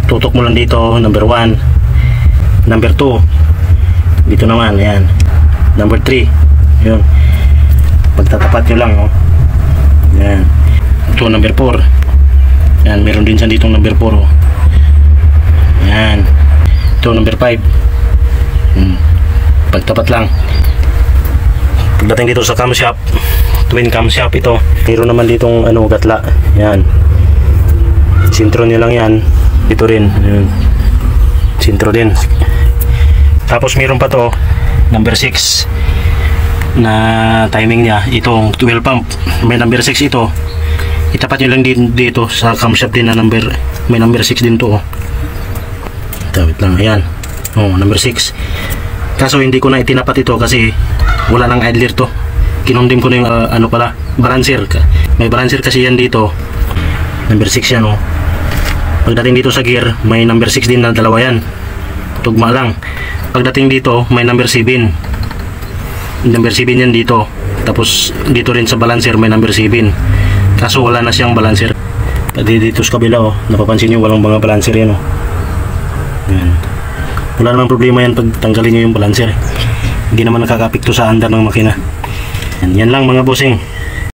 tutok mo lang dito, number 1, number 2 dito naman, ayan, number 3, yun, pagtatapat nyo lang, oh. Ayan, ito number 4, ayan, meron din siya ditong number 4, oh. Ayan, ito number 5, pagtapat lang. Pagdating dito sa camshaft, twin camshaft ito, mayroon naman ditong gatla, ayan, sintro nyo lang yan, dito rin, ayan, sintro din. Tapos mayroon pa to number 6 na timing niya, itong 12 pump, may number 6 ito, itapat nyo lang din dito sa camshaft din na number, may number 6 din to, oh. Tawit lang, ayan, oh, number 6. Kaso hindi ko na itinapat ito kasi wala nang idler to, kinundim ko na yung balancer, may balancer kasi yan dito, number 6 yan, oh. Pagdating dito sa gear, may number 6 din na dalawa yan, tugma lang. Pagdating dito, may number 7, number 7 yan dito, tapos dito rin sa balancer may number 7, kaso wala na siyang balancer. Pati dito sa kabila, oh, napapansin nyo walang mga balancer yan, oh. Yan. Wala namang problema yan pag tanggalin nyo yung balancer, hindi naman nakakapikto sa andar ng makina. Yan lang mga bossing.